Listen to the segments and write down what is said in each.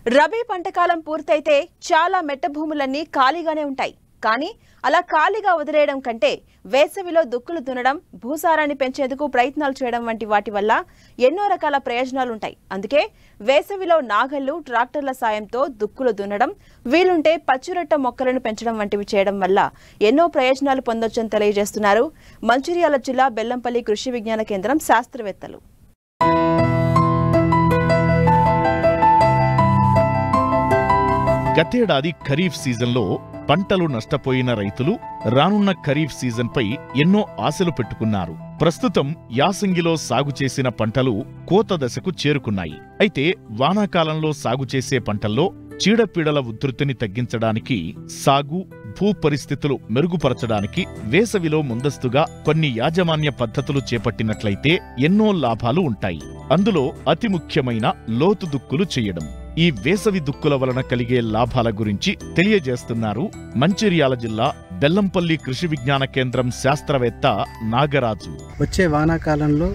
రబీ పంటకాలం పూర్తయితే చాలా మెట్ట భూములన్నీ ఖాళీగానే ఉంటాయి. కానీ అలా ఖాళీగా వదిలేయడం కంటే వేసవిలో దుక్కులు దున్నడం, భూసారాన్ని పెంచేందుకు ప్రయత్నాలు చేయడం వంటి వాటి వల్ల ఎన్నో రకాల ప్రయోజనాలు ఉంటాయి. అందుకే వేసవిలో నాగళ్లు, ట్రాక్టర్ల సాయంతో దుక్కులు దున్నడం, వీలుంటే పచ్చిరొట్ట మొక్కలను పెంచడం వంటివి చేయడం వల్ల ఎన్నో ప్రయోజనాలు పొందొచ్చని తెలియజేస్తున్నారు మంచిర్యాల జిల్లా బెల్లంపల్లి కృషి విజ్ఞాన కేంద్రం శాస్త్రవేత్తలు. గతేడాది ఖరీఫ్ సీజన్లో పంటలు నష్టపోయిన రైతులు రానున్న ఖరీఫ్ సీజన్పై ఎన్నో ఆశలు పెట్టుకున్నారు. ప్రస్తుతం యాసంగిలో సాగు చేసిన పంటలు కోత దశకు చేరుకున్నాయి. అయితే వానాకాలంలో సాగు చేసే పంటల్లో చీడపీడల ఉధృతిని తగ్గించడానికి, సాగు భూ పరిస్థితులు మెరుగుపరచడానికి వేసవిలో ముందస్తుగా కొన్ని యాజమాన్య పద్ధతులు చేపట్టినట్లయితే ఎన్నో లాభాలు ఉంటాయి. అందులో అతి ముఖ్యమైన లోతు దుక్కులు చేయడం. ఈ వేసవి దుక్కుల వలన కలిగే లాభాల గురించి తెలియజేస్తున్నారు మంచిర్యాల జిల్లా బెల్లంపల్లి కృషి విజ్ఞాన కేంద్రం శాస్త్రవేత్త నాగరాజు. వచ్చే వానాకాలంలో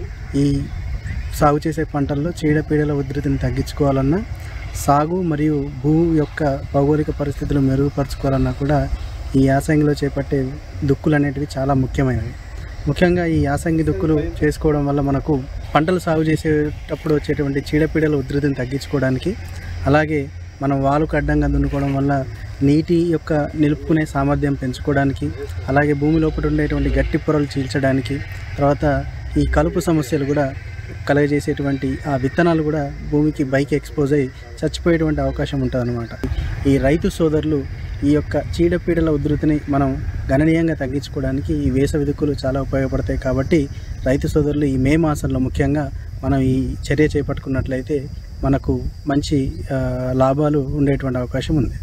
ఈ సాగు చేసే పంటల్లో చీడపీడల ఉధృతిని తగ్గించుకోవాలన్నా, సాగు మరియు భూ యొక్క భౌగోళిక పరిస్థితులు మెరుగుపరచుకోవాలన్నా కూడా ఈ యాసంగిలో చేపట్టే దుక్కులు అనేటివి చాలా ముఖ్యమైనవి. ముఖ్యంగా ఈ యాసంగి దుక్కులు చేసుకోవడం వల్ల మనకు పంటలు సాగు చేసేటప్పుడు వచ్చేటువంటి చీడపీడల ఉధృతిని తగ్గించుకోవడానికి, అలాగే మనం వాలుకు అడ్డంగా దున్నుకోవడం వల్ల నీటి యొక్క నిలుపుకునే సామర్థ్యం పెంచుకోవడానికి, అలాగే భూమి లోపల ఉండేటువంటి గట్టి పొరలు చీల్చడానికి, తర్వాత ఈ కలుపు సమస్యలు కూడా కలగజేసేటువంటి ఆ విత్తనాలు కూడా భూమికి బైక్ ఎక్స్పోజ్ అయ్యి చచ్చిపోయేటువంటి అవకాశం ఉంటుందన్నమాట. ఈ రైతు సోదరులు ఈ యొక్క చీడపీడల ఉధృతిని మనం గణనీయంగా తగ్గించుకోవడానికి ఈ వేసవి దుక్కులు చాలా ఉపయోగపడతాయి. కాబట్టి రైతు సోదరులు ఈ మే మాసంలో ముఖ్యంగా మనం ఈ చర్య చేపట్టుకున్నట్లయితే మనకు మంచి లాభాలు ఉండేటువంటి అవకాశం ఉంది.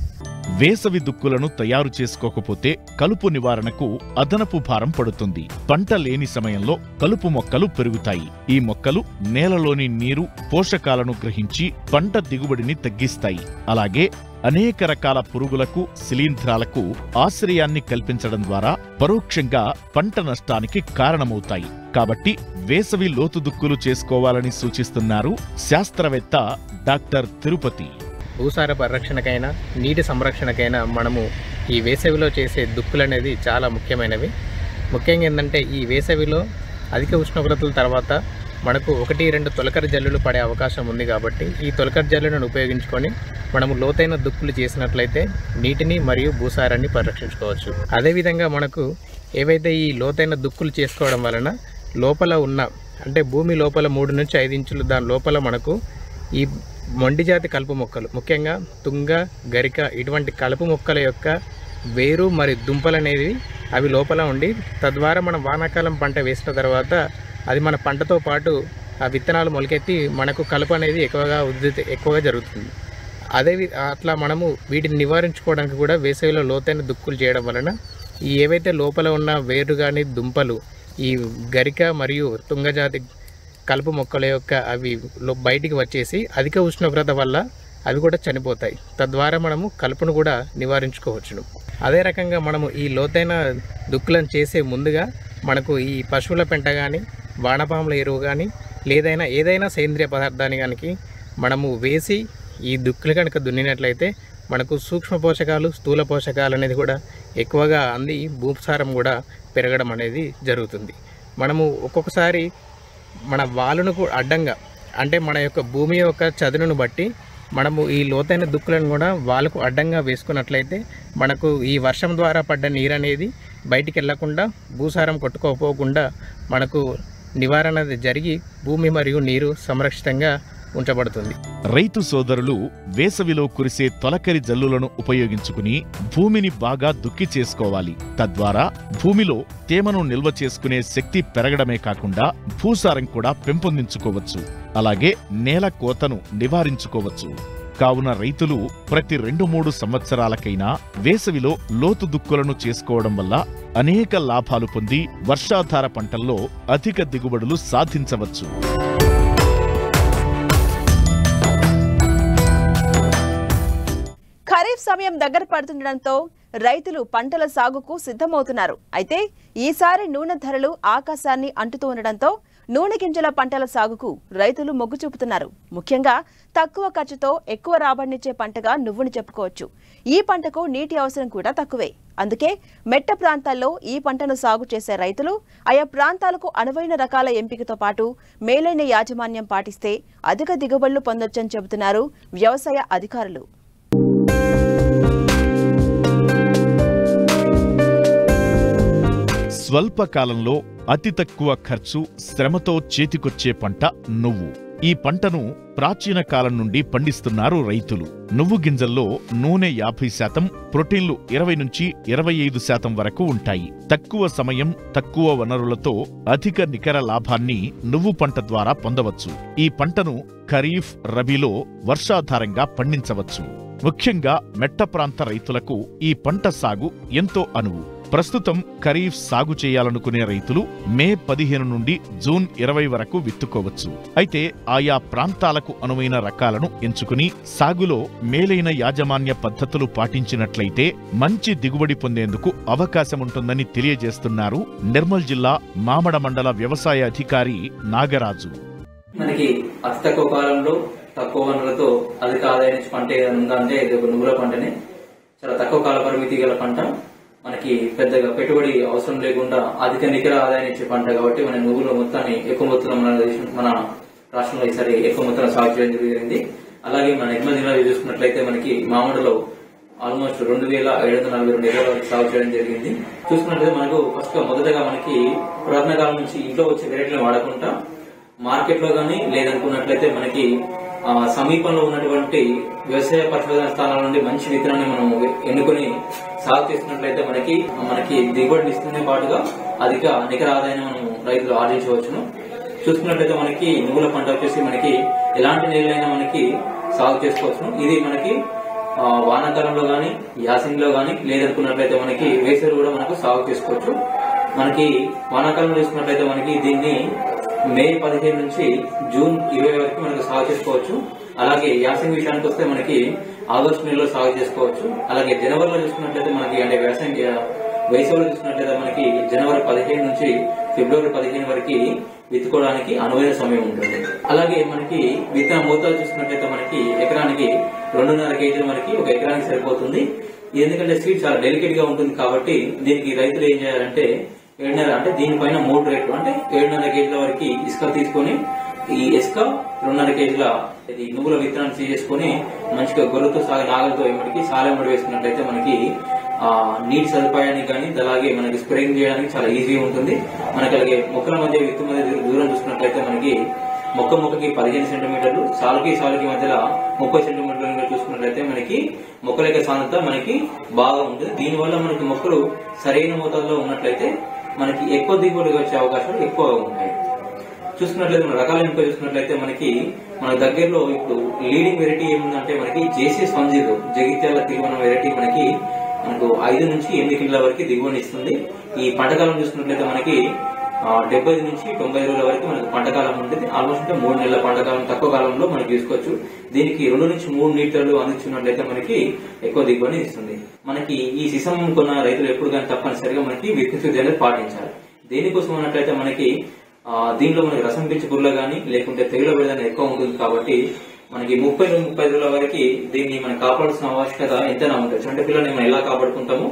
వేసవి దుక్కులను తయారు చేసుకోకపోతే కలుపు నివారణకు అదనపు భారం పడుతుంది. పంట లేని సమయంలో కలుపు మొక్కలు పెరుగుతాయి. ఈ మొక్కలు నేలలోని నీరు, పోషకాలను గ్రహించి పంట దిగుబడిని తగ్గిస్తాయి. అలాగే అనేక రకాల పురుగులకు, శిలీంధ్రాలకు ఆశ్రయాన్ని కల్పించడం ద్వారా పరోక్షంగా పంట నష్టానికి కారణమవుతాయి. కాబట్టి వేసవి లోతు దుక్కులు చేసుకోవాలని సూచిస్తున్నారు శాస్త్రవేత్త డాక్టర్ తిరుపతి. భూసార పరిరక్షణకైనా, నీటి సంరక్షణకైనా మనము ఈ వేసవిలో చేసే దుక్కులు అనేది చాలా ముఖ్యమైనవి. ముఖ్యంగా ఏంటంటే ఈ వేసవిలో అధిక ఉష్ణోగ్రతల తర్వాత మనకు 1-2 తొలకరి జల్లులు పడే అవకాశం ఉంది. కాబట్టి ఈ తొలకరి జల్లులను ఉపయోగించుకొని మనము లోతైన దుక్కులు చేసినట్లయితే నీటిని మరియు భూసారాన్ని పరిరక్షించుకోవచ్చు. అదేవిధంగా మనకు ఏవైతే ఈ లోతైన దుక్కులు చేసుకోవడం వలన లోపల ఉన్న, అంటే భూమి లోపల 3 నుంచి 5 ఇంచులు దాని లోపల మనకు ఈ మొండి జాతి కలుపు మొక్కలు, ముఖ్యంగా తుంగ, గరిక ఇటువంటి కలుపు మొక్కల యొక్క వేరు మరియు దుంపలు అనేవి అవి లోపల ఉండి, తద్వారా మనం వానాకాలం పంట వేసిన తర్వాత అది మన పంటతో పాటు ఆ విత్తనాలు మొలకెత్తి మనకు కలుపు అనేది ఎక్కువగా జరుగుతుంది. అట్లా మనము వీటిని నివారించుకోవడానికి కూడా వేసవిలో లోతైన దుక్కులు చేయడం వలన ఈ ఏవైతే లోపల ఉన్న వేరు కానీ దుంపలు, ఈ గరిక మరియు తుంగజాతి కలుపు మొక్కల యొక్క అవి బయటికి వచ్చేసి అధిక ఉష్ణోగ్రత వల్ల అవి కూడా చనిపోతాయి. తద్వారా మనము కలుపును కూడా నివారించుకోవచ్చును. అదే రకంగా మనము ఈ లోతైన దుక్కులను చేసే ముందుగా మనకు ఈ పశువుల పెంట కానీ, వానపాముల ఎరువు కానీ, ఏదైనా సేంద్రియ పదార్థాన్ని కనుక మనము వేసి ఈ దుక్కులు కనుక దున్నినట్లయితే మనకు సూక్ష్మ పోషకాలు, స్థూల పోషకాలు అనేది కూడా ఎక్కువగా అంది భూసారం కూడా పెరగడం అనేది జరుగుతుంది. మనము ఒక్కొక్కసారి మన వాలును అడ్డంగా, అంటే మన యొక్క భూమి యొక్క చదునును బట్టి మనము ఈ లోతైన దుక్కులను కూడా వాలుకు అడ్డంగా వేసుకున్నట్లయితే మనకు ఈ వర్షం ద్వారా పడ్డ నీరు అనేది బయటికి వెళ్లకుండా, భూసారం కొట్టుకోపోకుండా మనకు నివారణ జరిగి భూమి మరియు నీరు సంరక్షితంగా ఉంచబడుతుంది. రైతు సోదరులు వేసవిలో కురిసే తొలకరి జల్లులను ఉపయోగించుకుని భూమిని బాగా దుక్కి చేసుకోవాలి. తద్వారా భూమిలో తేమను నిల్వ చేసుకునే శక్తి పెరగడమే కాకుండా భూసారం కూడా పెంపొందించుకోవచ్చు. అలాగే నేల కోతను నివారించుకోవచ్చు. కావున రైతులు ప్రతి 2-3 సంవత్సరాలకైనా వేసవిలో లోతు దుక్కులను చేసుకోవడం వల్ల అనేక లాభాలు పొంది వర్షాధార పంటల్లో అధిక దిగుబడులు సాధించవచ్చు. ఖరీఫ్ సమయం దగ్గర పడుతుండటంతో రైతులు పంటల సాగుకు సిద్ధమవుతున్నారు. అయితే ఈసారి నూనె ధరలు ఆకాశాన్ని అంటుతూ ఉండడంతో నూనె గింజల పంటల సాగుకు రైతులు మొగ్గు చూపుతున్నారు. ముఖ్యంగా తక్కువ ఖర్చుతో ఎక్కువ రాబడినిచ్చే పంటగా నువ్వుని చెప్పుకోవచ్చు. ఈ పంటకు నీటి అవసరం కూడా తక్కువే. అందుకే మెట్ట ప్రాంతాల్లో ఈ పంటను సాగు చేసే రైతులు ఆయా ప్రాంతాలకు అనువైన రకాల ఎంపికతో పాటు మేలైన యాజమాన్యం పాటిస్తే అధిక దిగుబడులు పొందొచ్చని చెబుతున్నారు వ్యవసాయ అధికారులు. స్వల్పకాలంలో అతి తక్కువ ఖర్చు, శ్రమతో చేతికొచ్చే పంట నువ్వు. ఈ పంటను ప్రాచీన కాలం నుండి పండిస్తున్నారు రైతులు. నువ్వు గింజల్లో నూనె 50%, ప్రోటీన్లు 20 నుంచి 25% వరకు ఉంటాయి. తక్కువ సమయం, తక్కువ వనరులతో అధిక నికర లాభాన్ని నువ్వు పంట ద్వారా పొందవచ్చు. ఈ పంటను ఖరీఫ్, రబీలో వర్షాధారంగా పండించవచ్చు. ముఖ్యంగా మెట్ట ప్రాంత రైతులకు ఈ పంట సాగు ఎంతో అనువు. ప్రస్తుతం ఖరీఫ్ సాగు చేయాలనుకునే రైతులు మే 15 నుండి జూన్ 20 వరకు విత్తుకోవచ్చు. అయితే ఆయా ప్రాంతాలకు అనువైన రకాలను ఎంచుకుని సాగులో మేలైన యాజమాన్య పద్ధతులు పాటించినట్లయితే మంచి దిగుబడి పొందేందుకు అవకాశముంటుందని తెలియజేస్తున్నారు నిర్మల్ జిల్లా మామడ మండల వ్యవసాయ అధికారి నాగరాజు. మనకి అతి తక్కువ కాలంలో తక్కువ వనరులతో అధిక ఆదాయం పంట ఏదైనా ఉందంటే ఇది ఒక నువ్వుల పంటనే. చాలా తక్కువ కాల పరిమితి గల పంట. మనకి పెద్దగా పెట్టుబడి అవసరం లేకుండా అధిక నికర ఆదాయం ఇచ్చే పంట కాబట్టి మన నువ్వుల మొత్తాన్ని ఎక్కువ మొత్తంలో మన రాష్ట్రంలో ఈసారి ఎక్కువ మొత్తంలో సాగు చేయడం జరిగింది. అలాగే మన నిర్మల్ జిల్లాలో చూసుకున్నట్లయితే మనకి మామిడిలో ఆల్మోస్ట్ 2,742 ఎకరాల వరకు సాగు చేయడం జరిగింది. చూసుకున్నట్లయితే మనకు మొదటగా మనకి పురాతన కాలం నుంచి ఇంట్లో వచ్చే వెరైటీలను వాడకుండా మార్కెట్ లో గానీ లేదనుకున్నట్లయితే మనకి సమీపంలో ఉన్నటువంటి వ్యవసాయ పరిశోధన స్థానాల నుండి మంచి విత్తనాన్ని మనం ఎన్నుకొని సాగు చేసినట్లయితే మనకి దిగుబడిని ఇస్తూనే పాటుగా అధిక నికర ఆదాయాన్ని మనం రైతులు ఆర్జించవచ్చును. చూసుకున్నట్లయితే మనకి నువ్వుల పంట వచ్చేసి మనకి ఎలాంటి నీళ్ళైనా మనకి సాగు చేసుకోవచ్చును. ఇది మనకి వానాకాలంలో గానీ, యాసంగిలో గానీ లేదనుకున్నట్లయితే మనకి వేసవిలో కూడా మనకు సాగు చేసుకోవచ్చు. మనకి వానాకాలంలో చూసుకున్నట్లయితే మనకి దీన్ని మే 15 నుంచి జూన్ 20 వరకు మనకు సాగు చేసుకోవచ్చు. అలాగే యాసంగి విషయానికి వస్తే మనకి ఆగస్టు నెలలో సాగు చేసుకోవచ్చు. అలాగే జనవరిలో చూసుకున్నట్లయితే మనకి అంటే వేసవిలో చూసుకున్నట్లయితే మనకి జనవరి 15 నుంచి ఫిబ్రవరి 15 వరకు విత్తుకోవడానికి అనువైన సమయం ఉంటుంది. అలాగే మనకి విత్తన మోతాదు చూసుకున్నట్లయితే మనకి ఎకరానికి 2.5 కేజీలు మనకి ఒక ఎకరానికి సరిపోతుంది. ఎందుకంటే సీడ్ చాలా డెలికేట్ గా ఉంటుంది కాబట్టి దీనికి రైతులు ఏం చేయాలంటే 7.5 అంటే దీనిపైన 3 రేట్లు అంటే 7.5 కేజీల వరకు ఇసుక తీసుకొని ఈ ఇసుక 2.5 కేజీల నువ్వుల విత్తనాన్ని తీసేసుకుని మంచిగా గొర్రెతో నాగలతో ఏమిటికి సాలెంబడి వేసుకున్నట్లయితే మనకి నీటి సదుపాయానికి కానీ అలాగే మనకి స్ప్రేయింగ్ చేయడానికి చాలా ఈజీగా ఉంటుంది. మనకి అలాగే మొక్కల మధ్య విత్తు మధ్య దూరం చూసుకున్నట్లయితే మనకి మొక్కకి 15 సెంటీమీటర్లు, సాలుకి మధ్యలో 30 సెంటీమీటర్లు చూసుకున్నట్లయితే మనకి మొక్కల యొక్క సాంద్రత మనకి బాగా ఉంటుంది. దీనివల్ల మనకి మొక్కలు సరైన మోతాదులో ఉన్నట్లయితే మనకి ఎక్కువ దిగుబడి వచ్చే అవకాశాలు ఎక్కువగా ఉంటాయి. చూసుకున్నట్లయితే మన రకాల ఎంపిక చూసుకున్నట్లయితే మనకి మన దగ్గరలో ఇప్పుడు లీడింగ్ వెరైటీ ఏముందంటే మనకి JC 10 జగిత్యాల తిరువన వెరైటీ మనకు 5 నుంచి 8 కిలోల వరకు దిగుబడి ఇస్తుంది. ఈ పంటకాలం చూసుకున్నట్లయితే మనకి 70 నుంచి 90 రోజుల వరకు మనకు పంటకాలం ఉంటుంది. ఆల్మోస్ట్ 3 నెలల పంటకాలం తక్కువ కాలంలో మనకి తీసుకోవచ్చు. దీనికి 2 నుంచి 3 లీటర్లు అందించున్నట్లయితే మనకి ఎక్కువ దిగుబడి ఇస్తుంది. మనకి ఈ సిసం కొన్న రైతులు ఎప్పుడు కానీ తప్పనిసరిగా మనకి విత్తన శుద్ధి అనేది పాటించాలి. దేనికోసం అన్నట్లయితే మనకి దీనిలో మనకి రసం పీల్చే పురుగులు గానీ లేకుంటే తెగుల విడుదల ఎక్కువ ఉంటుంది కాబట్టి మనకి 30 రోజుల వరకు దీన్ని మనం కాపాడాల్సిన ఆవశ్యకత ఎంతైనా ఉంటుంది. అంటే పిల్లల్ని మనం ఎలా కాపాడుకుంటామో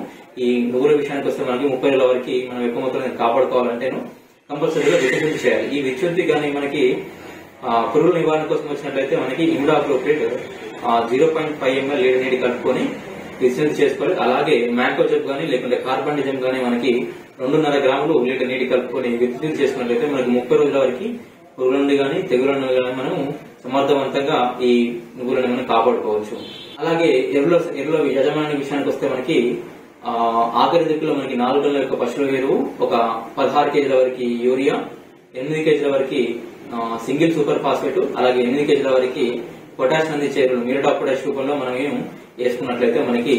ఈ నువ్వుల విషయానికి వస్తే మనకి 30 రోజుల వరకు మనం ఎక్కువ మొత్తంలో కాపాడుకోవాలంటేను కంపల్సరీగా విత్తన చేయాలి. ఈ విచ్చుద్ది కానీ మనకి పురుగుల నివారణ కోసం వచ్చినట్లయితే మనకి ఇమిడాక్లోప్రిడ్ 0.5 ml లీటర్ నీటి కలుపుకొని విచ్ఛిన్నం చేసుకోవాలి. అలాగే మ్యాంకోజెబ్ గానీ లేకుంటే కార్బండిజం గానీ మనకి 2.5 గ్రాములు లీటర్ నీటి కలుపుకొని విచ్ఛిన్నం చేసుకున్నట్లయితే మనకి 30 రోజుల వరకు పురుగుల నుండి గానీ తెగుల నుండి గానీ మనం సమర్థవంతంగా ఈ నువ్వులను మనం కాపాడుకోవచ్చు. అలాగే ఎరువుల యజమాని విషయానికి వస్తే మనకి ఆఖరి దిక్కులో మనకి 4 టన్నుల యొక్క పశువుల ఎరువు, ఒక 16 కేజీల వరకు యూరియా, 8 కేజీల వరకు సింగిల్ సూపర్ ఫాస్ఫేట్, అలాగే 8 కేజీల వరకు పొటాష్ అందించే ఎరువులు మ్యూరేట్ ఆఫ్ పొటాష్ రూపంలో మనం వేసుకున్నట్లయితే మనకి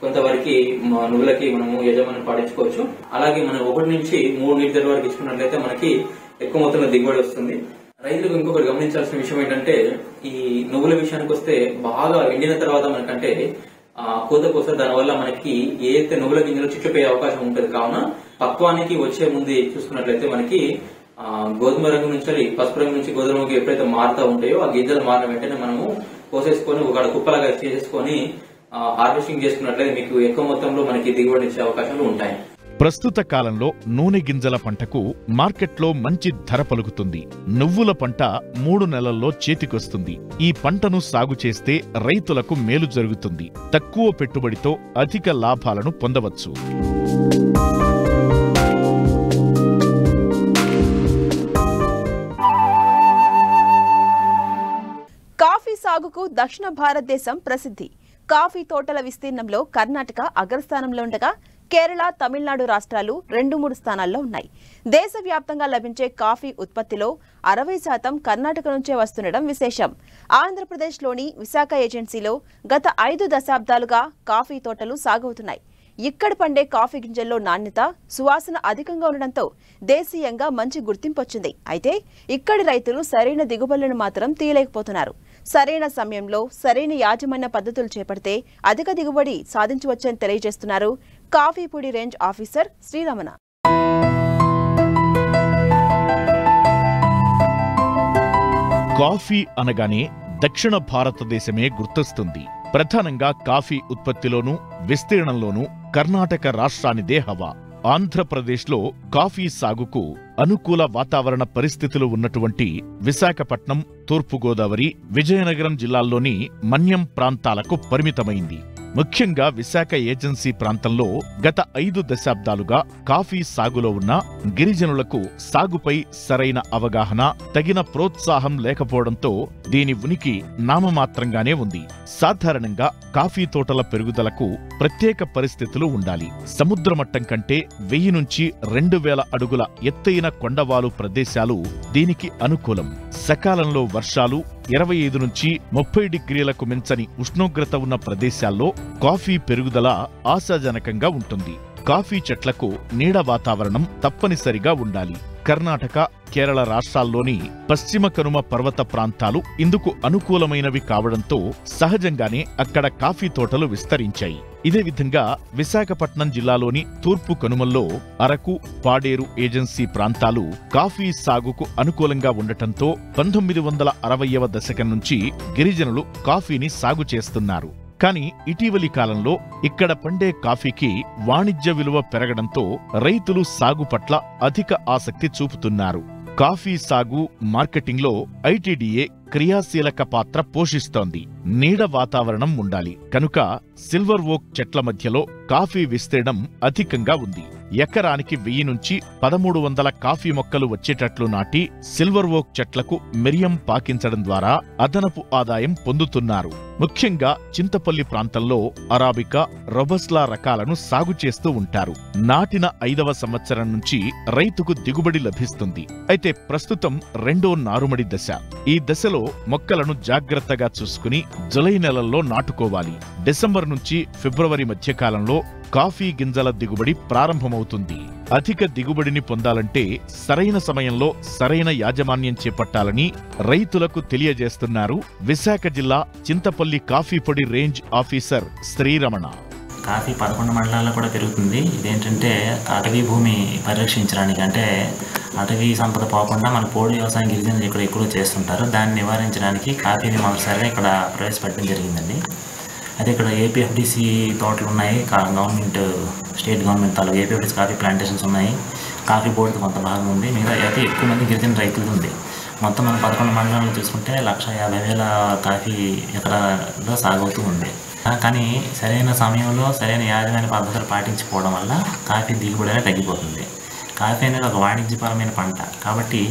కొంతవరకు నువ్వులకి మనము యజమాని పాటించుకోవచ్చు. అలాగే మనం 1 నుంచి 3 లీటర్ల వరకు ఇచ్చుకున్నట్లయితే మనకి ఎక్కువ మొత్తంలో దిగుబడి వస్తుంది. రైతులకు ఇంకొకటి గమనించాల్సిన విషయం ఏంటంటే ఈ నువ్వుల విషయానికి వస్తే బాగా ఎండిన తర్వాత మనకంటే కోత కోస్తే దానివల్ల మనకి ఏదైతే నువ్వుల గింజలు చిట్లిపోయే అవకాశం ఉంటుంది. కావున పక్వానికి వచ్చే ముందు చూసుకున్నట్లయితే మనకి గోధుమ రంగు నుంచి పసుపు రంగు నుంచి గోధుమ రంగు ఎప్పుడైతే మారుతూ ఉంటాయో ఆ గింజలు మారిన వెంటనే మనము కోసేసుకొని ఒక కుప్పలాగా చేసేసుకొని హార్వెస్టింగ్ చేసుకున్నట్లయితే మీకు ఎక్కువ మొత్తంలో మనకి దిగుబడి ఇచ్చే అవకాశాలు ఉంటాయి. ప్రస్తుత కాలంలో నూనె గింజల పంటకు మార్కెట్లో మంచి ధర పలుకుతుంది. నువ్వుల పంట 3 నెలల్లో చేతికొస్తుంది. ఈ పంటను సాగు చేస్తే రైతులకు మేలు జరుగుతుంది. తక్కువ పెట్టుబడితో అధిక లాభాలను పొందవచ్చు. కాఫీ సాగుకు దక్షిణ భారతదేశం ప్రసిద్ధి. కాఫీ తోటల విస్తీర్ణంలో కర్ణాటక అగ్రస్థానంలో ఉండగా కేరళ, తమిళనాడు రాష్ట్రాలు 2-3 స్థానాల్లో ఉన్నాయి. దేశవ్యాప్తంగా లభించే కాఫీ ఉత్పత్తిలో 60% కర్ణాటక నుంచే వస్తుండడం విశేషం. ఆంధ్రప్రదేశ్లోని విశాఖ ఏజెన్సీలో గత 5 దశాబ్దాలుగా కాఫీ తోటలు సాగవుతున్నాయి. ఇక్కడ పండే కాఫీ గింజల్లో నాణ్యత, సువాసన అధికంగా ఉండడంతో దేశీయంగా మంచి గుర్తింపు వచ్చింది. అయితే ఇక్కడి రైతులు సరైన దిగుబడులను మాత్రం తీయలేకపోతున్నారు. సరైన సమయంలో సరైన యాజమాన్య పద్ధతులు చేపడితే అధిక దిగుబడి సాధించవచ్చని తెలియజేస్తున్నారు కాఫీ పొడి రేంజ్ ఆఫీసర్ శ్రీరమణ. కాఫీ అనగానే దక్షిణ భారతదేశమే గుర్తొస్తుంది. ప్రధానంగా కాఫీ ఉత్పత్తిలోనూ విస్తీర్ణంలోనూ కర్ణాటక రాష్ట్రానిదే హవా. ఆంధ్రప్రదేశ్లో కాఫీ సాగుకు అనుకూల వాతావరణ పరిస్థితులు ఉన్నటువంటి విశాఖపట్నం, తూర్పుగోదావరి, విజయనగరం జిల్లాల్లోని మన్యం ప్రాంతాలకు పరిమితమైంది. ముఖ్యంగా విశాఖ ఏజెన్సీ ప్రాంతంలో గత 5 దశాబ్దాలుగా కాఫీ సాగులో ఉన్న గిరిజనులకు సాగుపై సరైన అవగాహన, తగిన ప్రోత్సాహం లేకపోవడంతో దీని ఉనికి నామమాత్రంగానే ఉంది. సాధారణంగా కాఫీ తోటల పెరుగుదలకు ప్రత్యేక పరిస్థితులు ఉండాలి. సముద్రమట్టం కంటే 1000 నుంచి 2000 అడుగుల ఎత్తైన కొండవాలు ప్రదేశాలు దీనికి అనుకూలం. సకాలంలో వర్షాలు, 25 నుంచి 30 డిగ్రీలకు మించని ఉష్ణోగ్రత ఉన్న ప్రదేశాల్లో కాఫీ పెరుగుదల ఆశాజనకంగా ఉంటుంది. కాఫీ చెట్లకు నీడ వాతావరణం తప్పనిసరిగా ఉండాలి. కర్ణాటక, కేరళ రాష్ట్రాల్లోని పశ్చిమ కనుమ పర్వత ప్రాంతాలు ఇందుకు అనుకూలమైనవి కావడంతో సహజంగానే అక్కడ కాఫీ తోటలు విస్తరించాయి. ఇదే విధంగా విశాఖపట్నం జిల్లాలోని తూర్పు కనుమల్లో అరకు, పాడేరు ఏజెన్సీ ప్రాంతాలు కాఫీ సాగుకు అనుకూలంగా ఉండటంతో 1960వ దశకం నుంచి గిరిజనులు కాఫీని సాగు చేస్తున్నారు. కానీ ఇటీవలి కాలంలో ఇక్కడ పండే కాఫీకి వాణిజ్య విలువ పెరగడంతో రైతులు సాగు పట్ల అధిక ఆసక్తి చూపుతున్నారు. కాఫీ సాగు, మార్కెటింగ్లో ఐటీడీఏ క్రియాశీలక పాత్ర పోషిస్తోంది. నీడ వాతావరణం ఉండాలి కనుక సిల్వర్ ఓక్ చెట్ల మధ్యలో కాఫీ విస్తీర్ణం అధికంగా ఉంది. ఎకరానికి 1000 నుంచి 1300 కాఫీ మొక్కలు వచ్చేటట్లు నాటి సిల్వర్ ఓక్ చెట్లకు మిరియం పాకించడం ద్వారా అదనపు ఆదాయం పొందుతున్నారు. ముఖ్యంగా చింతపల్లి ప్రాంతంలో అరాబికా, రొబస్లా రకాలను సాగు చేస్తూ ఉంటారు. నాటిన 5వ సంవత్సరం నుంచి రైతుకు దిగుబడి లభిస్తుంది. అయితే ప్రస్తుతం 2వ నారుమడి దశ. ఈ దశలో మొక్కలను జాగ్రత్తగా చూసుకుని జులై నెలల్లో నాటుకోవాలి. డిసెంబర్ నుంచి ఫిబ్రవరి మధ్యకాలంలో కాఫీ గింజల దిగుబడి ప్రారంభమవుతుంది. అధిక దిగుబడిని పొందాలంటే సరైన సమయంలో సరైన యాజమాన్యం చేపట్టాలని రైతులకు తెలియజేస్తున్నారు విశాఖ జిల్లా చింతపల్లి కాఫీ పొడి రేంజ్ ఆఫీసర్ శ్రీరమణ. కాఫీ 11 మండలాల్లో కూడా పెరుగుతుంది. ఇదేంటంటే అటవీ భూమి పరిరక్షించడానికి, అంటే అటవీ సంపద పోకుండా మన పోడు వ్యవసాయం గిరిజనులు ఇక్కడ ఎక్కువ చేస్తుంటారు. దాన్ని నివారించడానికి కాఫీని మొదటిసారిగా ఇక్కడ ప్రవేశపెట్టడం జరిగిందండి. అయితే ఇక్కడ ఏపీఎఫ్డిసి తోటలు ఉన్నాయి, గవర్నమెంట్, స్టేట్ గవర్నమెంట్ తాలూకు ఏపీఎఫ్డిసి కాఫీ ప్లాంటేషన్స్ ఉన్నాయి. కాఫీ బోర్డు కొంత భాగం ఉంది. మిగతా అయితే ఎక్కువ మంది గిరిజన రైతులు ఉంది. మొత్తం మనం 11 మండలాలు చూసుకుంటే 150,000 కాఫీ ఎకరాల్లో సాగుతూ ఉంది. కానీ సరైన సమయంలో సరైన యాజమాన్య పద్ధతులు పాటించుకోవడం వల్ల కాఫీ దిగుబడి అనేది తగ్గిపోతుంది. కాఫీ అనేది ఒక వాణిజ్యపరమైన పంట కాబట్టి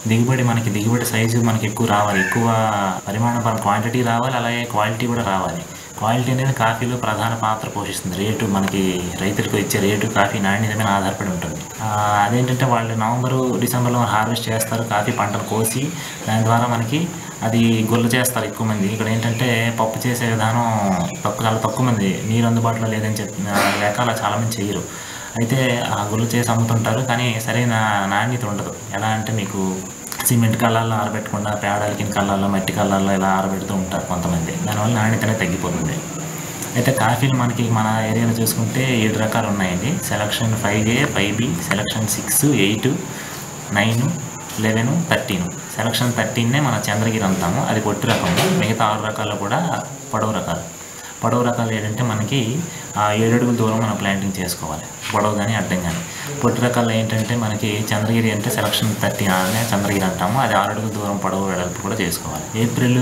దిగుబడి సైజు మనకి ఎక్కువ రావాలి, ఎక్కువ పరిమాణపరం క్వాంటిటీ రావాలి, అలాగే క్వాలిటీ కూడా రావాలి. క్వాలిటీ అనేది కాఫీలో ప్రధాన పాత్ర పోషిస్తుంది. రేటు మనకి రైతులకు ఇచ్చే రేటు కాఫీ నాణ్యత మీద ఆధారపడి ఉంటుంది. అదేంటంటే వాళ్ళు నవంబరు, డిసెంబర్లో హార్వెస్ట్ చేస్తారు కాఫీ పంటను కోసి. దాని ద్వారా మనకి అది గొల్ల చేస్తారు ఎక్కువ మంది. ఇక్కడ ఏంటంటే పప్పు చేసే విధానం చాలా తక్కువ మంది, నీరు అందుబాటులో లేదని లేక అలా చాలామంది చేయరు. అయితే ఆ గొల్ల చేసి అమ్ముతుంటారు, కానీ సరైన నాణ్యత ఉండదు. ఎలా అంటే మీకు సిమెంట్ కళ్ళాల్లో ఆరబెట్టకుండా పేడలకి కళ్ళాల్లో, మట్టి కళ్ళాల్లో ఇలా ఆరబెడుతూ ఉంటారు కొంతమంది. దానివల్ల నాణ్యత అనేది తగ్గిపోతుంది. అయితే కాఫీలు మనకి మన ఏరియాలో చూసుకుంటే 7 రకాలు ఉన్నాయండి. Selection 5A, 5B, selection 6, 8, 9, 11, 13. Selection 13నే మన చంద్రగిరి అంటాము. అది పొట్టి రకము. మిగతా 6 రకాలు కూడా పొడవు రకాలు. పొడవు రకాలు ఏంటంటే మనకి 7 అడుగుల దూరం మనం ప్లాంటింగ్ చేసుకోవాలి, పొడవు కానీ అడ్డం కానీ. పొట్టి రకాలు ఏంటంటే మనకి చంద్రగిరి అంటే సెలక్షన్ 13 చంద్రగిరి అంటాము. అది 6 అడుగుల దూరం పొడవు వెడల్పు కూడా చేసుకోవాలి. ఏప్రిల్,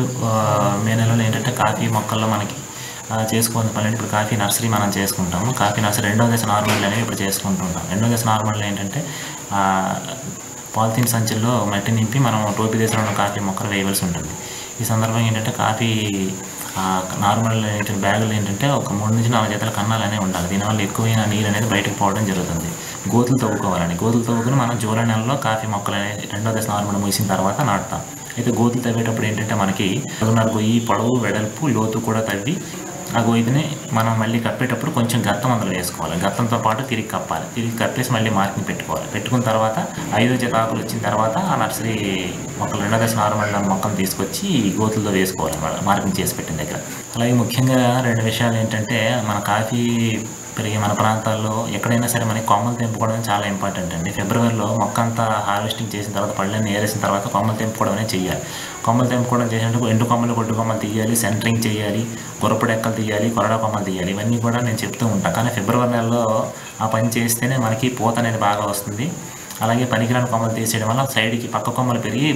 మే నెలలో ఏంటంటే కాఫీ మొక్కల్లో మనకి చేసుకోవాల్సిన పని. ఇప్పుడు కాఫీ నర్సరీ మనం చేసుకుంటాము. కాఫీ నర్సరీ 2వ దశ నార్మల్ అనేవి ఇప్పుడు చేసుకుంటుంటాం. 2వ దశ నార్మల్ ఏంటంటే పాలిథిన్ సంచుల్లో మట్టి నింపి మనం టోపీ దశలో ఉన్న కాఫీ మొక్కలు వేయవలసి ఉంటుంది. ఈ సందర్భంగా ఏంటంటే కాఫీ నార్మల్ బ్యాగులు ఏంటంటే ఒక 3 నుంచి 4 జతల కన్నాలు అనేవి ఉండాలి. దీనివల్ల ఎక్కువైన నీరు అనేది బయటకు పోవడం జరుగుతుంది. గోతులు తవ్వుకోవాలండి. గోతులు తవ్వుకుని మనం జూలై నెలలో కాఫీ మొక్కలు అనేది 2వ దశ నార్మల్ ముగిసిన తర్వాత నాటుతాం. అయితే గోతులు తవ్వేటప్పుడు ఏంటంటే మనకి 4 గొయ్యి పొడవు వెడల్పు లోతు కూడా తవ్వి ఆ గొయ్యిని మనం మళ్ళీ కప్పేటప్పుడు కొంచెం గత్తం అందులో వేసుకోవాలి. గత్తంతో పాటు తిరిగి కప్పాలి. తిరిగి కప్పేసి మళ్ళీ మార్కింగ్ పెట్టుకోవాలి. పెట్టుకున్న తర్వాత 5వ జత ఆకులు వచ్చిన తర్వాత ఆ నర్సరీ మొక్కలు 2వ దశ నార్మల్ మొక్కను తీసుకొచ్చి గోతుల్లో వేసుకోవాలి మార్కింగ్ చేసి పెట్టిన దగ్గర. అలాగే ముఖ్యంగా 2 విషయాలు ఏంటంటే మన కాఫీ పెరిగే మన ప్రాంతాల్లో ఎక్కడైనా సరే మనకి కొమ్మలు తెంపుకోవడం చాలా ఇంపార్టెంట్ అండి. ఫిబ్రవరిలో మొక్క అంతా హార్వెస్టింగ్ చేసిన తర్వాత పళ్ళని ఏరేసిన తర్వాత కొమ్మలు తెంపుకోవడం అనేది చేయాలి. కొమ్మలు తెంపుకోవడం చేసినట్టు ఎండు కొమ్మలు కొట్టు కొమ్మలు తీయాలి, సెంటరింగ్ చేయాలి, గుర్రపు ఎక్కలు తీయాలి, కొరడా కొమ్మలు తీయాలి. ఇవన్నీ కూడా నేను చెప్తూ ఉంటాను. కానీ ఫిబ్రవరి నెలలో ఆ పని చేస్తేనే మనకి పూత అనేది బాగా వస్తుంది. అలాగే పనికిరాని కొమ్మలు తీసేయడం వల్ల సైడ్కి పక్క కొమ్మలు పెరిగి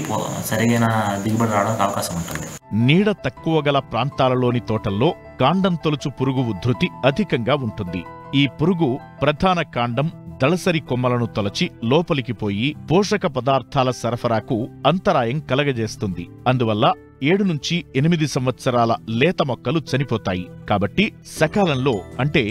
సరైన దిగుబడి రావడానికి అవకాశం ఉంటుంది. నీడ తక్కువ గల ప్రాంతాలలోని తోటల్లో కాండం తొలుచు పురుగు ఉధృతి అధికంగా ఉంటుంది. ఈ పురుగు ప్రధాన కాండం, దళసరి కొమ్మలను తొలచి లోపలికి పోయి పోషక పదార్థాల సరఫరాకు అంతరాయం కలగజేస్తుంది. అందువల్ల 7 నుంచి 8 సంవత్సరాల లేత మొక్కలు చనిపోతాయి. కాబట్టి సకాలంలో అంటే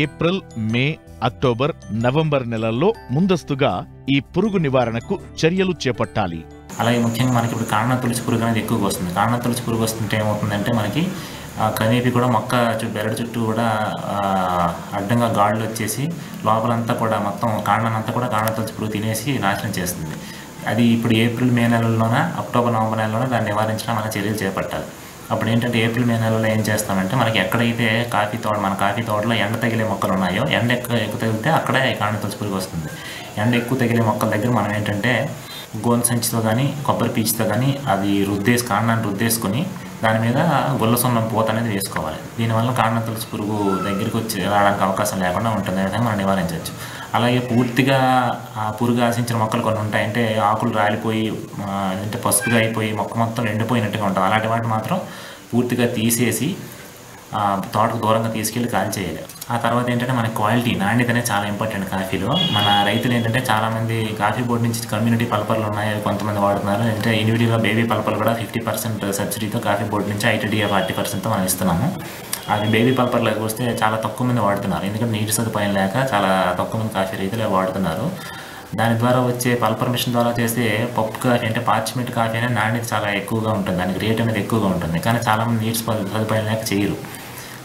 ఏప్రిల్, మే, అక్టోబర్, నవంబర్ నెలల్లో ముందస్తుగా ఈ పురుగు నివారణకు చర్యలు చేపట్టాలి. అలాగే ముఖ్యంగా మనకి ఇప్పుడు కాండం తొలుచు పురుగు అనేది ఎక్కువగా వస్తుంది. కాండం తొలుచు పురుగు వస్తుంటే ఏమవుతుందంటే మనకి కనేపి కూడా మొక్క బెరడు చుట్టూ కూడా అడ్డంగా గాళ్ళు వచ్చేసి లోపలంతా కూడా మొత్తం కాండానంతా కూడా కాండం తొలుచు పురుగు తినేసి నాశనం చేస్తుంది. అది ఇప్పుడు ఏప్రిల్, మే నెలల్లోన, అక్టోబర్, నవంబర్ నెలలోనే దాన్ని నివారించడం మన చర్యలు చేపట్టాలి. అప్పుడు ఏంటంటే ఏప్రిల్, మే నెలలో ఏం చేస్తామంటే మనకి ఎక్కడైతే మన కాఫీ తోటలో ఎండ తగిలే మొక్కలు ఉన్నాయో, ఎండ ఎక్కువ తగిలితే అక్కడే కాండం తొలుచు పురుగు వస్తుంది. ఎండ ఎక్కువ తగిలే మొక్కల దగ్గర మనం ఏంటంటే గోను సంచితో కానీ కొబ్బరి పీచుతో కానీ అది కాండాన్ని రుద్దేసుకొని దాని మీద గొల్ల సున్నం పూత అనేది వేసుకోవాలి. దీనివల్ల కాండం తొలుచు పురుగు దగ్గరికి వచ్చి రావడానికి అవకాశం లేకుండా ఉంటుంది. ఆ విధంగా మనం నివారించవచ్చు. అలాగే పూర్తిగా ఆ పురుగు ఆశించిన మొక్కలు కొన్ని ఉంటాయంటే ఆకులు రాలిపోయి అంటే పసుపుగా అయిపోయి మొక్క మొత్తం ఎండిపోయినట్టుగా ఉంటుంది. అలాంటి వాటిని మాత్రం పూర్తిగా తీసేసి తోటకు దూరంగా తీసుకెళ్ళి కాల్చేయాలి. ఆ తర్వాత ఏంటంటే మన క్వాలిటీ, నాణ్యత అనేది చాలా ఇంపార్టెంట్ కాఫీలో. మన రైతులు ఏంటంటే చాలామంది కాఫీ బోర్డు నుంచి కమ్యూనిటీ పల్పర్లు ఉన్నాయి, కొంతమంది వాడుతున్నారు. అంటే ఇండివిజువల్గా బేబీ పల్పర్లు కూడా 50% సబ్సిడీతో కాఫీ బోర్డు నుంచి ITDA 40%తో మనం ఇస్తున్నాము. అది బేబీ పల్పర్లకు వస్తే చాలా తక్కువ మంది వాడుతున్నారు. ఎందుకంటే నీటి సదుపాయం లేక చాలా తక్కువ మంది కాఫీ రైతులు వాడుతున్నారు. దాని ద్వారా వచ్చే పల్పర్ మిషన్ ద్వారా చేస్తే పప్పు కాఫీ అంటే పార్చ్మెంట్ కాఫీ అనేది నాణ్యత చాలా ఎక్కువగా ఉంటుంది, దానికి రేట్ అనేది ఎక్కువగా ఉంటుంది. కానీ చాలామంది నీటి సదుపాయం లేక చేయరు.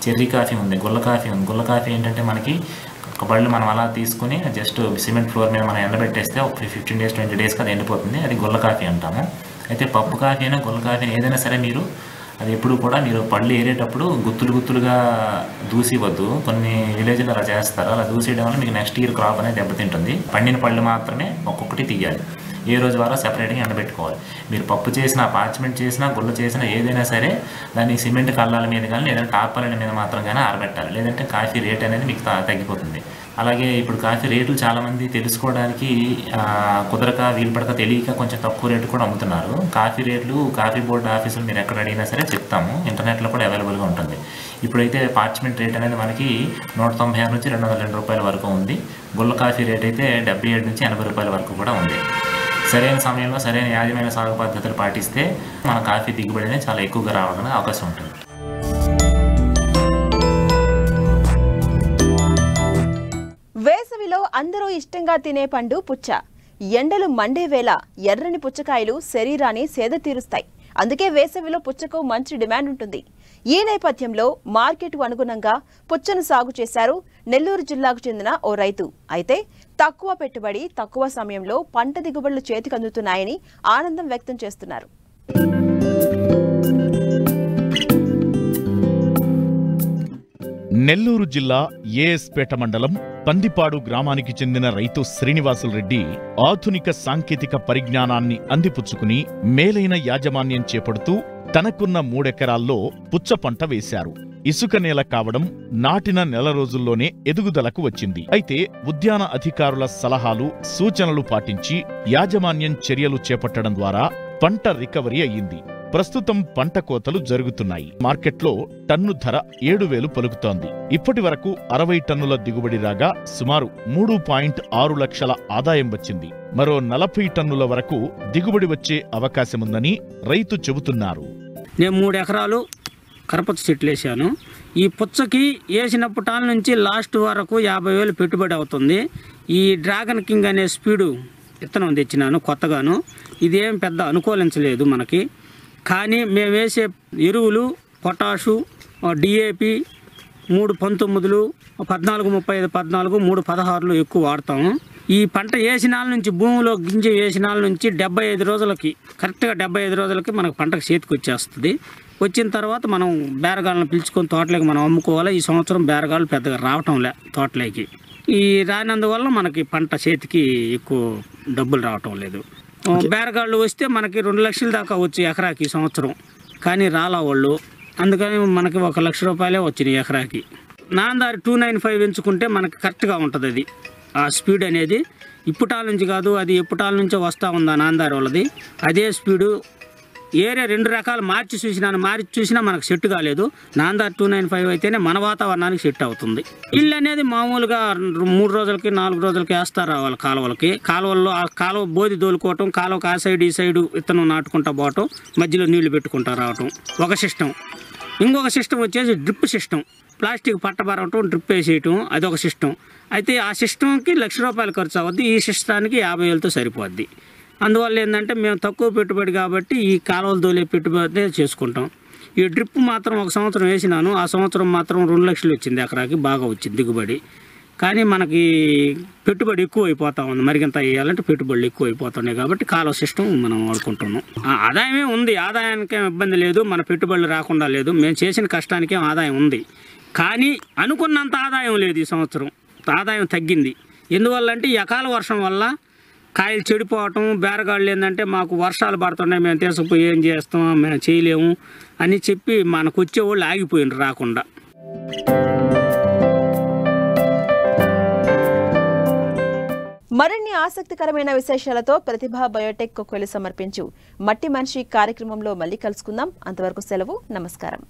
చెర్రీ కాఫీ ఉంది, గుల్ల కాఫీ ఉంది. గుల్ల కాఫీ ఏంటంటే మనకి ఒక బళ్ళు మనం అలా తీసుకుని జస్ట్ సిమెంట్ ఫ్లోర్ మీద మనం ఎండబెట్టేస్తే ఒక 15 days 20 daysకి అది ఎండిపోతుంది. అది గుల్ల కాఫీ అంటాము. అయితే పప్పు కాఫీ అయినా గుల్ల కాఫీ ఏదైనా సరే మీరు అది ఎప్పుడు కూడా మీరు పళ్ళు ఏరేటప్పుడు గుత్తులుగా దూసివద్దు. కొన్ని విలేజ్లో అలా చేస్తారు. అలా దూసేయడం వల్ల మీకు నెక్స్ట్ ఇయర్ క్రాప్ అనేది దెబ్బతింటుంది. పండిన పళ్ళు మాత్రమే ఒక్కొక్కటి తీయాలి. ఏ రోజు వారో సెపరేట్గా ఎండబెట్టుకోవాలి. మీరు పప్పు చేసినా, పార్చ్మెంట్ చేసినా, గుల్ల చేసినా ఏదైనా సరే దాన్ని సిమెంట్ కళ్ళాల మీద కానీ లేదంటే టార్పాలిన్ మీద మాత్రం కానీ ఆరబెట్టాలి. లేదంటే కాఫీ రేట్ అనేది మీకు తగ్గిపోతుంది. అలాగే ఇప్పుడు కాఫీ రేట్లు చాలామంది తెలుసుకోవడానికి కుదరక వీలుపడక తెలియక కొంచెం తక్కువ రేటు కూడా అమ్ముతున్నారు. కాఫీ రేట్లు కాఫీ బోర్డు ఆఫీసులు మీరు ఎక్కడ అడిగినా సరే చెప్తాము. ఇంటర్నెట్లో కూడా అవైలబుల్గా ఉంటుంది. ఇప్పుడైతే పార్చ్మెంట్ రేట్ అనేది మనకి 196 నుంచి 202 రూపాయల వరకు ఉంది. గుల్ల కాఫీ రేట్ అయితే 77 నుంచి 80 రూపాయల వరకు కూడా ఉంది. సరైన సమయంలో సరైన యాజమాన్య సాగు పద్ధతులు పాటిస్తే మన కాఫీ దిగుబడి అనేది చాలా ఎక్కువగా రావడానికి అవకాశం ఉంటుంది. వేసవిలో అందరూ ఇష్టంగా తినే పండు పుచ్చ. ఎండలు మండే వేళ ఎర్రని పుచ్చకాయలు శరీరాన్ని సేద తీరుస్తాయి. అందుకే వేసవిలో పుచ్చకు మంచి డిమాండ్ ఉంటుంది. ఈ నేపథ్యంలో మార్కెట్కు అనుగుణంగా పుచ్చను సాగు చేశారు నెల్లూరు జిల్లాకు చెందిన ఓ రైతు. అయితే తక్కువ పెట్టుబడి, తక్కువ సమయంలో పంట దిగుబడులు చేతికందుతున్నాయని ఆనందం వ్యక్తం చేస్తున్నారు. నెల్లూరు జిల్లా ఏఎస్పేట మండలం పందిపాడు గ్రామానికి చెందిన రైతు శ్రీనివాసులు రెడ్డి ఆధునిక సాంకేతిక పరిజ్ఞానాన్ని అందిపుచ్చుకుని మేలైన యాజమాన్యం చేపడుతూ తనకున్న 3 ఎకరాల్లో పుచ్చ పంట వేశారు. ఇసుక నేల కావడం నాటిన నెల రోజుల్లోనే ఎదుగుదలకు వచ్చింది. అయితే ఉద్యాన అధికారుల సలహాలు సూచనలు పాటించి యాజమాన్యం చర్యలు చేపట్టడం ద్వారా పంట రికవరీ అయ్యింది. ప్రస్తుతం పంట కోతలు జరుగుతున్నాయి. మార్కెట్లో టన్ను ధర 7,000 పలుకుతోంది. ఇప్పటి వరకు 60 టన్నుల దిగుబడి రాగా సుమారు 3.6 లక్షల ఆదాయం వచ్చింది. మరో 40 టన్నుల వరకు దిగుబడి వచ్చే అవకాశముందని రైతు చెబుతున్నారు. నేను 3 ఎకరాలు కరపచ్చ చెట్లు వేసాను. ఈ పుచ్చకి వేసినప్పటాల నుంచి లాస్ట్ వరకు 50,000 పెట్టుబడి అవుతుంది. ఈ డ్రాగన్ కింగ్ అనే స్పీడు విత్తనం తెచ్చినాను కొత్తగాను. ఇదేం పెద్ద అనుకూలించలేదు మనకి. కానీ మేము వేసే ఎరువులు పొటాషు, డిఏపి 3.19, 14.35, 14, 3.16 ఎక్కువ వాడతాము. ఈ పంట వేసినాల నుంచి భూమిలో గింజ వేసినాల నుంచి 75 రోజులకి కరెక్ట్గా 75 రోజులకి మనకు పంటకు చేతికి వచ్చేస్తుంది. వచ్చిన తర్వాత మనం బేరగాళ్ళని పిలుచుకొని తోటలోకి మనం అమ్ముకోవాలి. ఈ సంవత్సరం బేరగాళ్ళు పెద్దగా రావటంలే తోటలోకి. ఈ రానందువల్ల మనకి పంట చేతికి ఎక్కువ డబ్బులు రావటం లేదు. బేరగాళ్ళు వస్తే మనకి 2 లక్షల దాకా వచ్చి ఎకరాకి ఈ సంవత్సరం, కానీ రాలా వాళ్ళు. అందుకని మనకి 1 లక్ష రూపాయలే వచ్చినాయి ఎకరాకి. నాందారి 295 ఎంచుకుంటే మనకి కరెక్ట్గా ఉంటుంది. అది ఆ స్పీడ్ అనేది ఇప్పటాల నుంచి కాదు, అది ఎప్పటాల నుంచో వస్తూ ఉంది ఆ నాందారి వాళ్ళది. అదే స్పీడు ఏరియా 2 రకాలు మార్చి చూసినా మనకు సెట్ కాలేదు. నాందారి 295 అయితేనే మన వాతావరణానికి సెట్ అవుతుంది. ఇల్లు అనేది మామూలుగా 3 రోజులకి 4 రోజులకి వేస్తారు వాళ్ళ కాలువలకి. కాలువల్లో ఆ కాలువ బోధి దోలుకోవటం, కాలువకి ఆ సైడ్ ఈ సైడు విత్తనం నాటుకుంటా పోవటం, మధ్యలో నీళ్లు పెట్టుకుంటా రావటం ఒక సిస్టమ్. ఇంకొక సిస్టమ్ వచ్చేసి డ్రిప్ సిస్టమ్. ప్లాస్టిక్ పట్టబరవటం, డ్రిప్ వేసేయటం, అదొక సిస్టమ్. అయితే ఆ సిస్టమ్కి 1 లక్ష రూపాయలు ఖర్చు అవుద్ది. ఈ సిస్టానికి 50,000తో సరిపోద్ది. అందువల్ల ఏంటంటే మేము తక్కువ పెట్టుబడి కాబట్టి ఈ కాలువలు దోలే పెట్టుబడి చేసుకుంటాం. ఈ డ్రిప్ మాత్రం 1 సంవత్సరం వేసినాను. ఆ సంవత్సరం మాత్రం 2 లక్షలు వచ్చింది ఎకరాకి, బాగా వచ్చింది దిగుబడి. కానీ మనకి పెట్టుబడి ఎక్కువ అయిపోతా ఉంది. మరిగింత వేయాలంటే పెట్టుబడులు ఎక్కువ అయిపోతున్నాయి కాబట్టి కాలువ సిస్టమ్ మనం వాడుకుంటున్నాం. ఆదాయమే ఉంది, ఆదాయానికేం ఇబ్బంది లేదు, మన పెట్టుబడులు రాకుండా లేదు. మేము చేసిన కష్టానికేం ఆదాయం ఉంది. కానీ అనుకున్నంత ఆదాయం లేదు. ఈ సంవత్సరం ఆదాయం తగ్గింది. ఎందువల్ల అంటే ఈ అకాల వర్షం వల్ల కాయలు చెడిపోవటం, బేరగాళ్ళు ఏంటంటే మాకు వర్షాలు పడుతున్నాయి, మేము తీసుకుపోయి ఏం చేస్తాం, మేము చేయలేము అని చెప్పి మనకు వచ్చేవాళ్ళు ఆగిపోయినారు రాకుండా. మరిన్ని ఆసక్తికరమైన విశేషాలతో ప్రతిభా బయోటెక్ కొక్వెలి సమర్పించు మట్టి మనిషి కార్యక్రమంలో మళ్ళీ కలుసుకుందాం. అంతవరకు సెలవు, నమస్కారం.